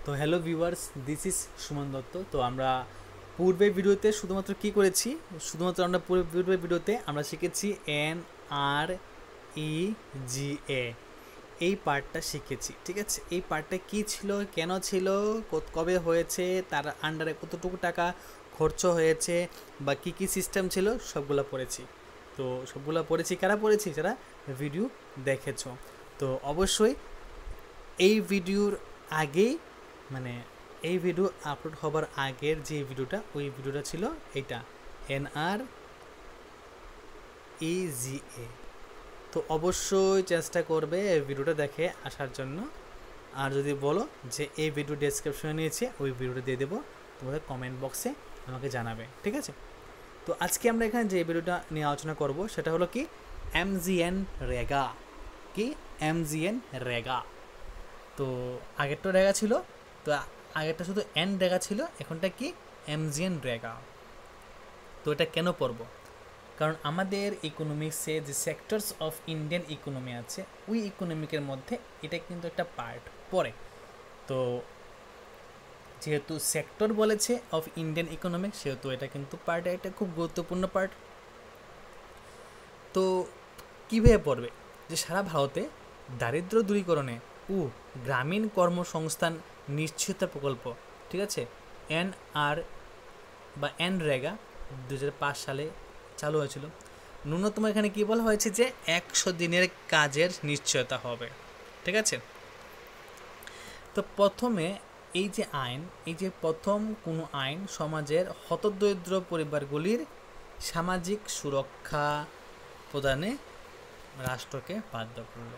তো hello viewers, this is Suman Dutta. তো আমরা পূর্বের ভিডিওতে শুধুমাত্র কি করেছি, আমরা পূর্বের ভিডিওতে আমরা শিখেছি NREGA এই পার্টটা শিখেছি। ঠিক আছে, এই পার্টটা কি ছিল, কেন ছিল, কবে হয়েছে, তার আন্ডারে কতটুকু টাকা খরচ হয়েছে বা কি কি সিস্টেম ছিল, সবগুলো পড়েছি। তো সবগুলো পড়েছি, কারা পড়েছি? যারা ভিডিও দেখেছো। তো অবশ্যই এই ভিডিওর আগেই, মানে এই ভিডিও আপলোড হবার আগের যে ভিডিওটা, ওই ভিডিওটা ছিল এইটা, NREGA। তো অবশ্যই চেষ্টা করবে এই ভিডিওটা দেখে আসার জন্য। আর যদি বলো যে এই ভিডিও ডেসক্রিপশনে নিয়েছে, ওই ভিডিওটা দিয়ে দেবো, তোমাদের কমেন্ট বক্সে আমাকে জানাবে। ঠিক আছে, তো আজকে আমরা এখানে যে ভিডিওটা নিয়ে আলোচনা করব সেটা হলো কি MGN-REGA। কি MGN-REGA? তো আগেরটা রেগা ছিল, তো আগেরটা শুধু এন রেগা ছিল, এখনটা কি MGN-REGA। তো এটা কেন পড়ব? কারণ আমাদের ইকোনমিক্সে যে সেক্টরস অফ ইন্ডিয়ান ইকোনমি আছে, ওই ইকোনমিকের মধ্যে এটা কিন্তু একটা পার্ট পড়ে। তো যেহেতু সেক্টর বলেছে অফ ইন্ডিয়ান ইকোনমিক, সেহেতু এটা কিন্তু পার্ট, এটা খুব গুরুত্বপূর্ণ পার্ট। তো কীভাবে পড়বে? যে সারা ভারতে দারিদ্র দূরীকরণে ও গ্রামীণ কর্মসংস্থান নিশ্চিত প্রকল্প, ঠিক আছে, NR বা NREGA 2005 সালে চালু হয়েছিল। ন্যূনতম এখানে কী বলা হয়েছে যে 100 দিনের কাজের নিশ্চয়তা হবে। ঠিক আছে, তো প্রথমে এই যে আইন, এই যে প্রথম কোনো আইন সমাজের হতদরিদ্র পরিবারগুলির সামাজিক সুরক্ষা প্রদানে রাষ্ট্রকে বাধ্য করল।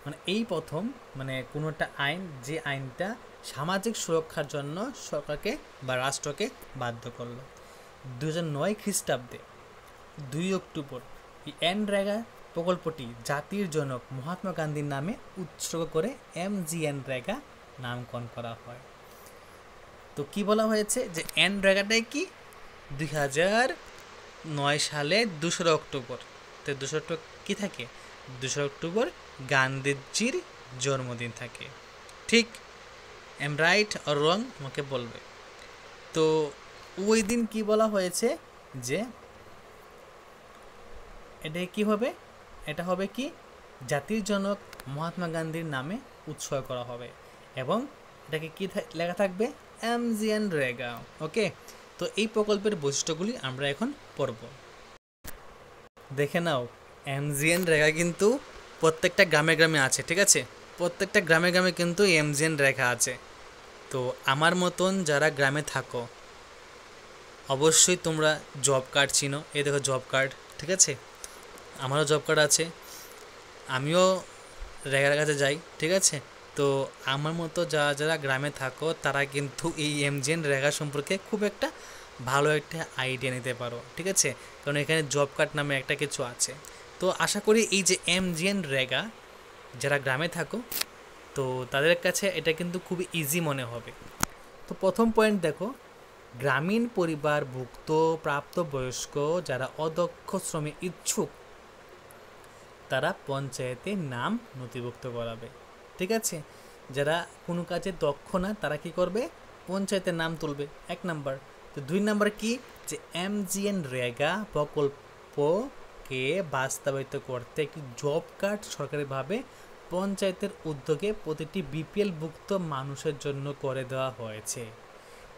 মানে এই প্রথম, মানে কোনো একটা আইন, যে আইনটা সামাজিক সুরক্ষার জন্য সরকারকে বা রাষ্ট্রকে বাধ্য করল। 2009 খ্রিস্টাব্দে 2 অক্টোবর এই NREGA প্রকল্পটি জাতির জনক মহাত্মা গান্ধীর নামে উৎসর্গ করে MGN-REGA নামকরণ করা হয়। তো কি বলা হয়েছে যে NREGAটাই কি 2009 সালে 2 অক্টোবর। তো 2 অক্টোবর কী থাকে? 2 অক্টোবর গান্ধীজির জন্মদিন থাকে। ঠিক, এম রাইট অর রং? আমাকে বলবে। তো ওই দিন কি বলা হয়েছে যে এটা কি হবে? এটা হবে কি জাতির জনক মহাত্মা গান্ধীর নামে উৎসর্গ করা হবে, এবং এটাকে কি লেখা থাকবে? MGN-REGA। ওকে, তো এই প্রকল্পের বৈশিষ্ট্যগুলি আমরা এখন পড়ব। দেখে নাও, MGN-REGA কিন্তু প্রত্যেকটা গ্রামে গ্রামে আছে। ঠিক আছে, প্রত্যেকটা গ্রামে গ্রামে কিন্তু MGN-REGA আছে। তো আমার মতন যারা গ্রামে থাকো, অবশ্যই তোমরা জব কার্ড চিনো। এই দেখো জব কার্ড, ঠিক আছে, আমারও জব কার্ড আছে, আমিও রেগার কাছে যাই। ঠিক আছে, তো আমার মতো যারা যারা গ্রামে থাকো, তারা কিন্তু এই MGN-REGA সম্পর্কে খুব একটা ভালো একটা আইডিয়া নিতে পারো। ঠিক আছে, কারণ এখানে জব কার্ড নামে একটা কিছু আছে। তো আশা করি এই যে MGN-REGA, যারা গ্রামে থাকো, তো তাদের কাছে এটা কিন্তু খুবই ইজি মনে হবে। তো প্রথম পয়েন্ট দেখো, গ্রামীণ পরিবারভুক্ত প্রাপ্তবয়স্ক যারা অদক্ষ শ্রমে ইচ্ছুক, তারা পঞ্চায়েতে নাম নথিভুক্ত করাবে। ঠিক আছে, যারা কোনো কাজে দক্ষ না, তারা কি করবে? পঞ্চায়েতের নাম তুলবে, 1 নাম্বার। তো 2 নাম্বার কি, যে MGN-REGA প্রকল্পকে বাস্তবায়িত করতে একটি জব কার্ড সরকারিভাবে পঞ্চায়েতের উদ্যোগে প্রতিটি BPL-ভুক্ত মানুষের জন্য করে দেওয়া হয়েছে।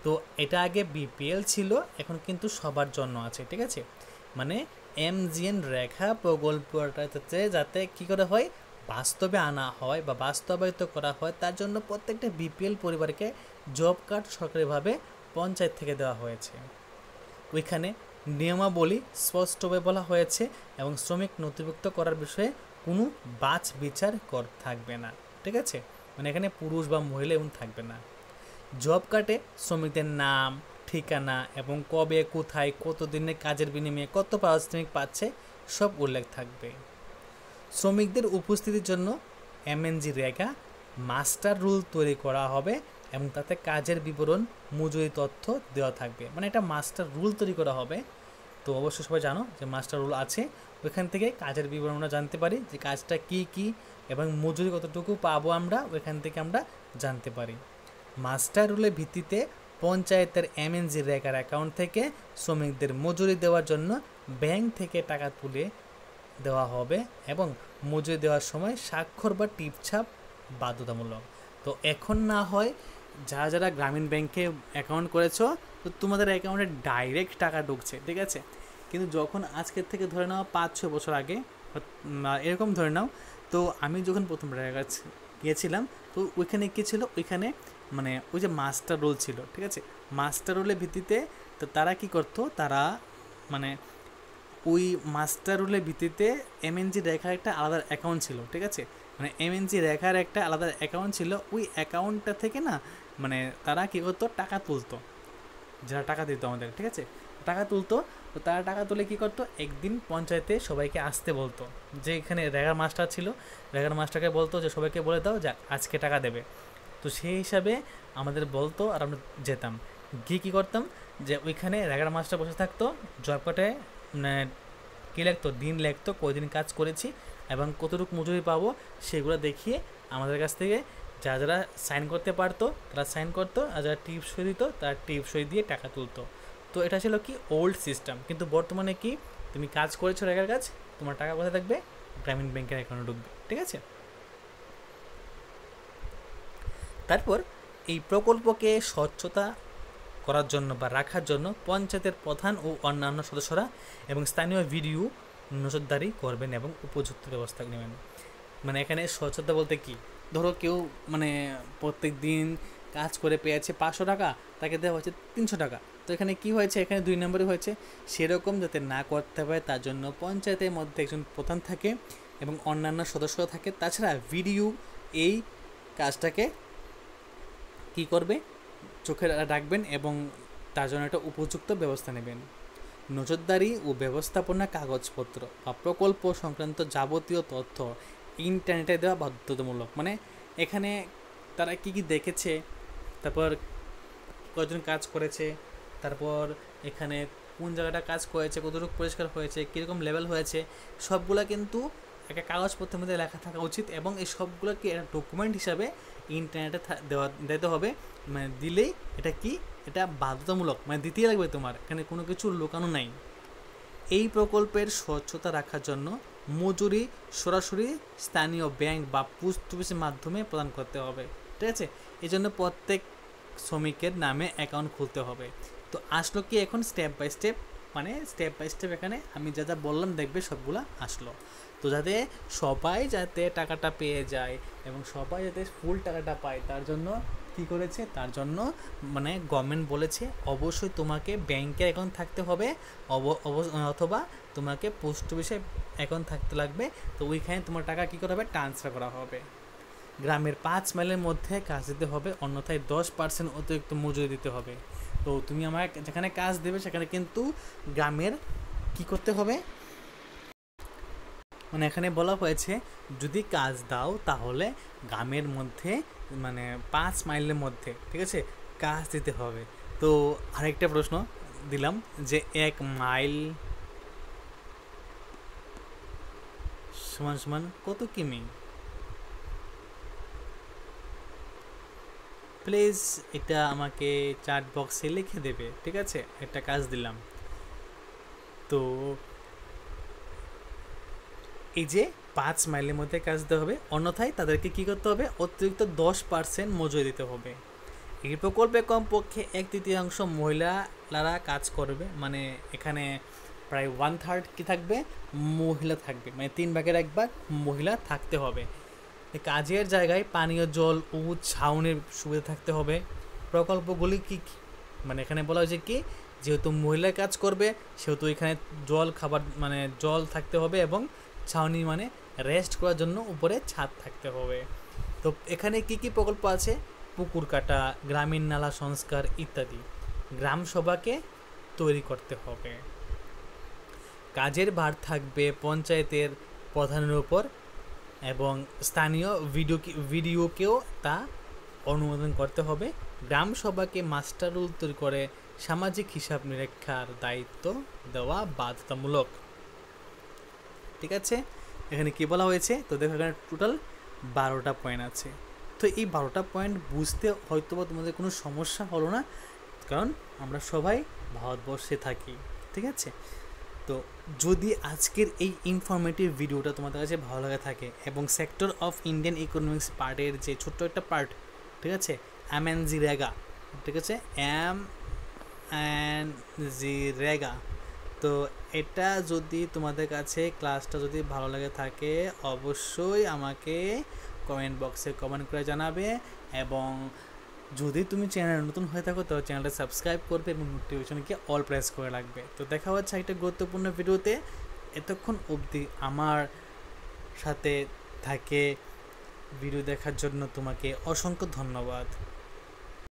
তো এটা আগে BPL ছিল, এখন কিন্তু সবার জন্য আছে। ঠিক আছে, মানে MGN-REGA প্রকল্পটাতে যাতে কী করে হয়, বাস্তবে আনা হয় বা বাস্তবায়িত করা হয়, তার জন্য প্রত্যেকটা BPL পরিবারকে জব কার্ড সরকারিভাবে পঞ্চায়েত থেকে দেওয়া হয়েছে। ওইখানে নিয়মাবলী স্পষ্টভাবে বলা হয়েছে, এবং শ্রমিক নথিভুক্ত করার বিষয়ে কোনো বাছ বিচার থাকবে না। ঠিক আছে, মানে এখানে পুরুষ বা মহিলা এমন থাকবে না। জব কার্ডে শ্রমিকদের নাম, ঠিকানা এবং কবে, কোথায়, কত দিনের কাজের বিনিময়ে কত পারিশ্রমিক পাচ্ছে, সব উল্লেখ থাকবে। শ্রমিকদের উপস্থিতির জন্য MNG-REGA মাস্টার রুল তৈরি করা হবে, এবং তাতে কাজের বিবরণ, মজুরি তথ্য দেওয়া থাকবে। মানে এটা মাস্টার রুল তৈরি করা হবে। তো অবশ্যই সবাই জানো যে মাস্টার রুল আছে, ওইখান থেকে কাজের বিবরণ আমরা জানতে পারি, যে কাজটা কি কি এবং মজুরি কতটুকু পাবো আমরা, ওইখান থেকে আমরা জানতে পারি। মাস্টার রুলের ভিত্তিতে পঞ্চায়েতের এমএনজি রেগার অ্যাকাউন্ট থেকে শ্রমিকদের মজুরি দেওয়ার জন্য ব্যাংক থেকে টাকা তুলে দেওয়া হবে এবং মজুরি দেওয়ার সময় স্বাক্ষর বা টিপছাপ বাধ্যতামূলক। তো এখন না হয় যারা যারা গ্রামীণ ব্যাংকে অ্যাকাউন্ট করেছো, তো তোমাদের অ্যাকাউন্টে ডাইরেক্ট টাকা ঢুকছে, ঠিক আছে। কিন্তু যখন আজকের থেকে ধরে নাও 5-6 বছর আগে এরকম ধরে নাও, তো আমি যখন প্রথম কাছে গিয়েছিলাম, তো ওইখানে কী ছিল, ওইখানে মানে ওই যে মাস্টার রোল ছিল, ঠিক আছে। মাস্টার রোলের ভিত্তিতে তো তারা কি করতো, তারা মানে ওই মাস্টার রুলের ভিত্তিতে এমএনজি রেখার একটা আলাদা অ্যাকাউন্ট ছিল, ঠিক আছে। মানে এমএনজি রেখার একটা আলাদা অ্যাকাউন্ট ছিল, ওই অ্যাকাউন্টটা থেকে না মানে তারা কী করতো, টাকা তুলতো, যারা টাকা দিত আমাদের, ঠিক আছে, টাকা তুলতো। তো তারা টাকা তুলে কী করতো, একদিন পঞ্চায়েতে সবাইকে আসতে বলতো, যে এখানে রেগার মাস্টার ছিল, রেগার মাস্টারকে বলতো যে সবাইকে বলে দাও যে আজকে টাকা দেবে। তো সেই হিসাবে আমাদের বলতো আর আমরা যেতাম, গিয়ে কী করতাম, যে ওইখানে রেগার মাস্টার বসে থাকতো, জব কার্ডে মানে কী লাগতো, দিন লাগতো, কয়দিন কাজ করেছি এবং কতটুকু মজুরি পাবো সেগুলো দেখিয়ে আমাদের কাছ থেকে যারা যারা সাইন করতে পারতো তারা সাইন করতো, আর যারা টিপ সই দিত তারা টিপ সই দিয়ে টাকা তুলতো। তো এটা ছিল কি ওল্ড সিস্টেম। কিন্তু বর্তমানে কি, তুমি কাজ করেছো রেগার কাজ, তোমার টাকা কোথায় থাকবে, গ্রামীণ ব্যাংকের অ্যাকাউন্টে ঢুকবে, ঠিক আছে। তারপর এই প্রকল্পকে স্বচ্ছতা করার জন্য বা রাখার জন্য পঞ্চায়েতের প্রধান ও অন্যান্য সদস্যরা এবং স্থানীয় ভিডিও নজরদারি করবেন এবং উপযুক্ত ব্যবস্থা নেবেন। মানে এখানে স্বচ্ছতা বলতে কি, ধরো কেউ মানে প্রত্যেক দিন কাজ করে পেয়েছে 500 টাকা, তাকে দেওয়া হচ্ছে 300 টাকা। তো এখানে কি হয়েছে, এখানে 2 নম্বরে হয়েছে। সেরকম যাতে না করতে পারে তার জন্য পঞ্চায়েতের মধ্যে একজন প্রধান থাকে এবং অন্যান্য সদস্যরা থাকে। তাছাড়া ভিডিও এই কাজটাকে কি করবে, চোখে রাখবেন এবং তার জন্য একটা উপযুক্ত ব্যবস্থা নেবেন। নজরদারি ও ব্যবস্থাপনা কাগজপত্র বা প্রকল্প সংক্রান্ত যাবতীয় তথ্য ইন্টারনেটে দেওয়া বাধ্যতামূলক। মানে এখানে তারা কি কি দেখেছে, তারপর কয়জন কাজ করেছে, তারপর এখানে কোন জায়গাটা কাজ করেছে, কতটুকু পরিষ্কার হয়েছে, কীরকম লেভেল হয়েছে, সবগুলা কিন্তু একটা কাগজপত্রের মধ্যে লেখা থাকা উচিত এবং এই সবগুলোকে একটা ডকুমেন্ট হিসাবে ইন্টারনেটে দিতে হবে। মানে দিলেই এটা কি, এটা বাধ্যতামূলক, মানে দিতেই লাগবে তোমার, এখানে কোনো কিছু লুকানো নাই। এই প্রকল্পের স্বচ্ছতা রাখার জন্য মজুরি সরাসরি স্থানীয় ব্যাংক বা পোস্ট অফিসের মাধ্যমে প্রদান করতে হবে, ঠিক আছে। এই জন্য প্রত্যেক শ্রমিকের নামে অ্যাকাউন্ট খুলতে হবে। তো আসলো কি এখন স্টেপ বাই স্টেপ, মানে স্টেপ বাই স্টেপ এখানে আমি যা যা বললাম দেখবে সবগুলা আসলো। তো যাতে সবাই যাতে টাকাটা পেয়ে যায় এবং সবাই যাতে ফুল টাকাটা পায়, তার জন্য কী করেছে, তার জন্য মানে গভর্নমেন্ট বলেছে অবশ্যই তোমাকে ব্যাংকে অ্যাকাউন্ট থাকতে হবে অথবা তোমাকে পোস্ট অফিসে অ্যাকাউন্ট থাকতে লাগবে। তো ওইখানে তোমার টাকা কী করা হবে, ট্রান্সফার করা হবে। গ্রামের 5 মাইলের মধ্যে কাজ দিতে হবে, অন্যথায় 10% অতিরিক্ত মজুরি দিতে হবে। তো তুমি আমার যেখানে কাজ দেবে সেখানে কিন্তু গ্রামের কি করতে হবে, মানে এখানে বলা হয়েছে যদি কাজ দাও তাহলে গ্রামের মধ্যে মানে 5 মাইলের মধ্যে, ঠিক আছে, কাজ দিতে হবে। তো আরেকটা প্রশ্ন দিলাম যে 1 মাইল সমান সমান কত কিমি? প্লিজ এটা আমাকে চ্যাট বক্সে লিখে দেবে, ঠিক আছে। একটা কাজ দিলাম। তো এই যে 5 মাইলের মধ্যে কাজ দিতে হবে, অন্যথায় তাদেরকে কী করতে হবে, অতিরিক্ত 10% মজুরি দিতে হবে। এই প্রকল্পে কমপক্ষে 1/3 মহিলারা কাজ করবে, মানে এখানে প্রায় 1/3 কী থাকবে, মহিলা থাকবে, মানে 3 ভাগের 1 ভাগ মহিলা থাকতে হবে। কাজের জায়গায় পানীয় জল ও ছাউনির সুবিধা থাকতে হবে। প্রকল্পগুলি কী, মানে এখানে বলা হয়েছে কি, যেহেতু মহিলা কাজ করবে সেহেতু এখানে জল খাবার মানে জল থাকতে হবে এবং ছাউনি মানে রেস্ট করার জন্য উপরে ছাদ থাকতে হবে। তো এখানে কি কি প্রকল্প আছে, পুকুর কাটা, গ্রামীণ নালা সংস্কার ইত্যাদি গ্রাম সভাকে তৈরি করতে হবে। কাজের ভার থাকবে পঞ্চায়েতের প্রধানের উপর এবং স্থানীয় ভিডিওকেও তা অনুমোদন করতে হবে। গ্রাম সভাকে মাস্টার রুল তৈরি করে সামাজিক হিসাব নিরীক্ষার দায়িত্ব দেওয়া বাধ্যতামূলক, ঠিক আছে। এখানে কি বলা হয়েছে, তো দেখো এখানে টোটাল 12টা পয়েন্ট আছে। তো এই 12টা পয়েন্ট বুঝতে হয়তো বা তোমাদের কোনো সমস্যা হলো না, কারণ আমরা সবাই ভারতবর্ষে থাকি, ঠিক আছে? তো যদি আজকের এই ইনফরমেটিভ ভিডিওটা তোমাদের কাছে ভালো লাগে থাকে এবং সেক্টর অফ ইন্ডিয়ান ইকোনমিক্স পার্টের যে ছোট্ট একটা পার্ট, ঠিক আছে, MNGREGA, ঠিক আছে, MNGREGA, তো এটা যদি তোমাদের কাছে ক্লাসটা যদি ভালো লাগে থাকে অবশ্যই আমাকে কমেন্ট বক্সে কমেন্ট করে জানাবে, এবং যদি তুমি চ্যানেল নতুন হয়ে থাকো তো চ্যানেলটা সাবস্ক্রাইব করবে এবং নোটিফিকেশনকে অল প্রেস করে রাখবে। তো দেখা হচ্ছে একটা গুরুত্বপূর্ণ ভিডিওতে। এতক্ষণ অবধি আমার সাথে থাকে ভিডিও দেখার জন্য তোমাকে অসংখ্য ধন্যবাদ।